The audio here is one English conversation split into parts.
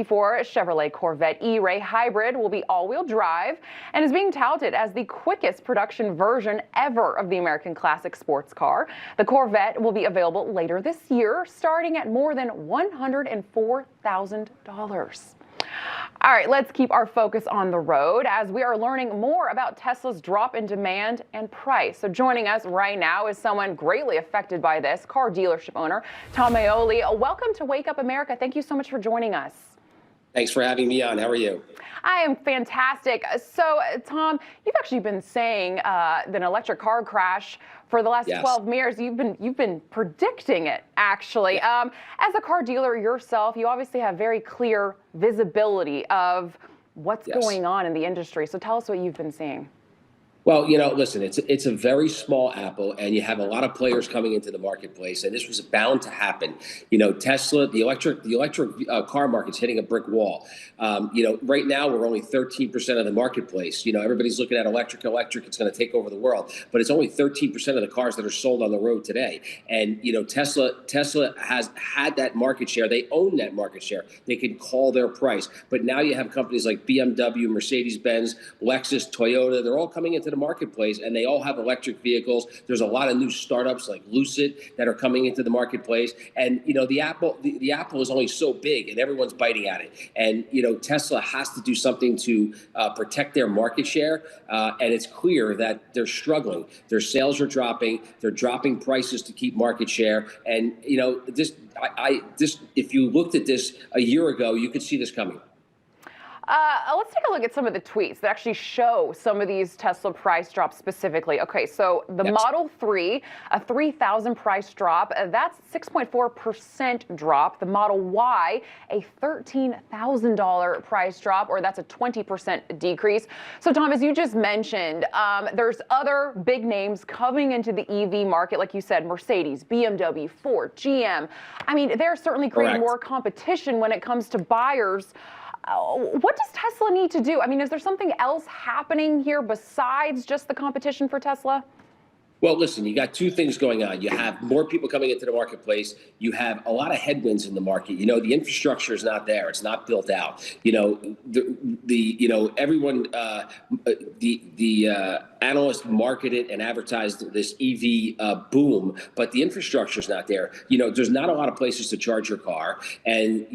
Chevrolet Corvette E-Ray Hybrid will be all-wheel drive and is being touted as the quickest production version ever of the American classic sports car. The Corvette will be available later this year, starting at more than $104,000. All right, let's keep our focus on the road as we are learning more about Tesla's drop in demand and price. So joining us right now is someone greatly affected by this, car dealership owner Tom Maioli. Welcome to Wake Up America. Thank you so much for joining us. Thanks for having me on. How are you? I am fantastic. So, Tom, you've actually been saying that an electric car crash for the last 12 years. You've been predicting it, actually. As a car dealer yourself, you obviously have very clear visibility of what's going on in the industry. So tell us what you've been seeing. Well, listen, it's a very small apple, and you have a lot of players coming into the marketplace, and this was bound to happen. Tesla, the electric car market's hitting a brick wall. Right now we're only 13% of the marketplace. Everybody's looking at electric. It's going to take over the world, but it's only 13% of the cars that are sold on the road today. And Tesla has had that market share. They own that market share. They can call their price. But now you have companies like BMW, Mercedes-Benz, Lexus, Toyota. They're all coming into the marketplace, and they all have electric vehicles. There's a lot of new startups like Lucid that are coming into the marketplace, and the apple is only so big, and everyone's biting at it. And Tesla has to do something to protect their market share, and it's clear that they're struggling. Their sales are dropping. They're dropping prices to keep market share, and if you looked at this a year ago, you could see this coming. Let's take a look at some of the tweets that actually show some of these Tesla price drops specifically. Okay, so the Model 3, a 3,000 price drop, that's 6.4% drop. The Model Y, a $13,000 price drop, or that's a 20% decrease. So Tom, as you just mentioned, there's other big names coming into the EV market, like you said, Mercedes, BMW, Ford, GM. I mean, they're certainly creating more competition when it comes to buyers. What does Tesla need to do? I mean, is there something else happening here besides just the competition for Tesla? Well, listen, you got two things going on. You have more people coming into the marketplace. You have a lot of headwinds in the market. The infrastructure is not there. It's not built out. Everyone, the analysts marketed and advertised this EV boom, but the infrastructure is not there. There's not a lot of places to charge your car, and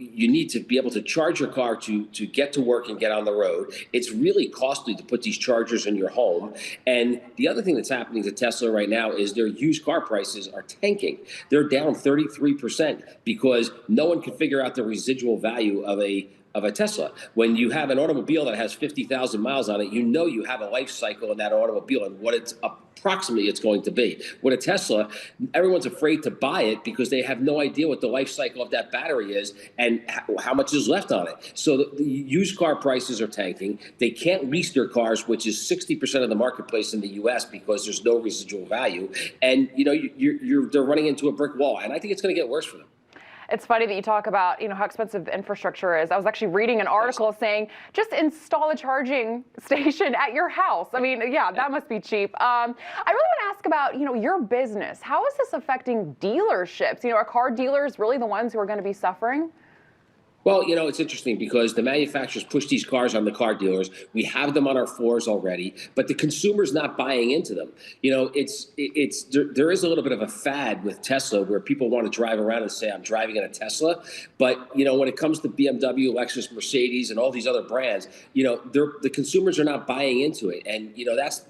you need to be able to charge your car to get to work and get on the road. It's really costly to put these chargers in your home. And the other thing that's happening to Tesla right now is their used car prices are tanking. They're down 33% because no one can figure out the residual value of a Tesla. When you have an automobile that has 50,000 miles on it, you have a life cycle in that automobile and what it's approximately it's going to be. With a Tesla, everyone's afraid to buy it because they have no idea what the life cycle of that battery is and how much is left on it. So the used car prices are tanking. They can't lease their cars, which is 60% of the marketplace in the U.S. because there's no residual value. And they're running into a brick wall. And I think it's going to get worse for them. It's funny that you talk about, how expensive the infrastructure is. I was actually reading an article saying just install a charging station at your house. I mean, that must be cheap. I really want to ask about, your business. How is this affecting dealerships? Are car dealers really the ones who are going to be suffering? Well, it's interesting because the manufacturers push these cars on the car dealers. We have them on our floors already, but the consumer's not buying into them. There is a little bit of a fad with Tesla where people want to drive around and say, I'm driving in a Tesla. But, when it comes to BMW, Lexus, Mercedes, and all these other brands, the consumers are not buying into it. And, that's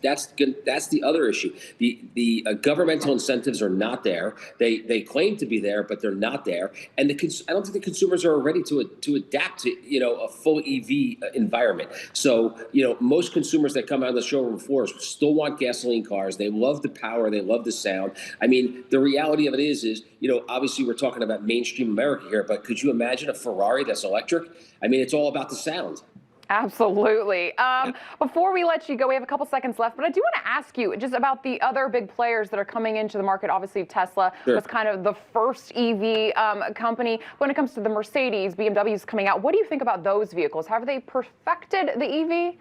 the other issue. The governmental incentives are not there. They claim to be there, but they're not there. And I don't think the consumers are ready to adapt to a full EV environment. So most consumers that come out of the showroom floors still want gasoline cars. They love the power. They love the sound. I mean, the reality of it is obviously we're talking about mainstream America here, but could you imagine a Ferrari that's electric? I mean, it's all about the sound. Absolutely. Before we let you go, we have a couple seconds left, but I do want to ask you just about the other big players that are coming into the market. Obviously, Tesla was kind of the first EV company. When it comes to the Mercedes, BMWs coming out, what do you think about those vehicles? Have they perfected the EV?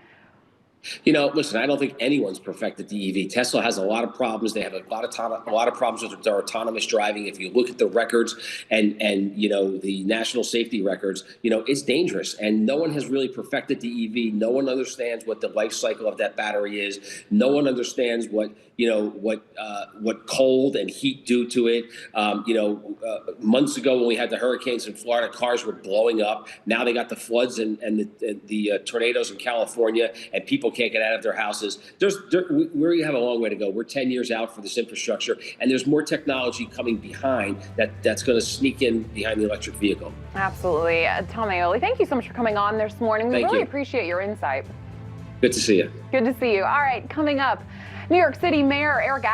Listen, I don't think anyone's perfected the EV. Tesla has a lot of problems. They have a lot of problems with their autonomous driving. If you look at the records and the national safety records, it's dangerous. And no one has really perfected the EV. No one understands what the life cycle of that battery is. No one understands what cold and heat do to it. Months ago when we had the hurricanes in Florida, cars were blowing up. Now they got the floods and the tornadoes in California, and people can't get out of their houses. We have a long way to go. We're 10 years out for this infrastructure, and there's more technology coming behind that's going to sneak in behind the electric vehicle. Absolutely. Tom Aioli, thank you so much for coming on this morning. We really you. appreciate your insight. Good to see you. Good to see you. All right, coming up, New York City Mayor Eric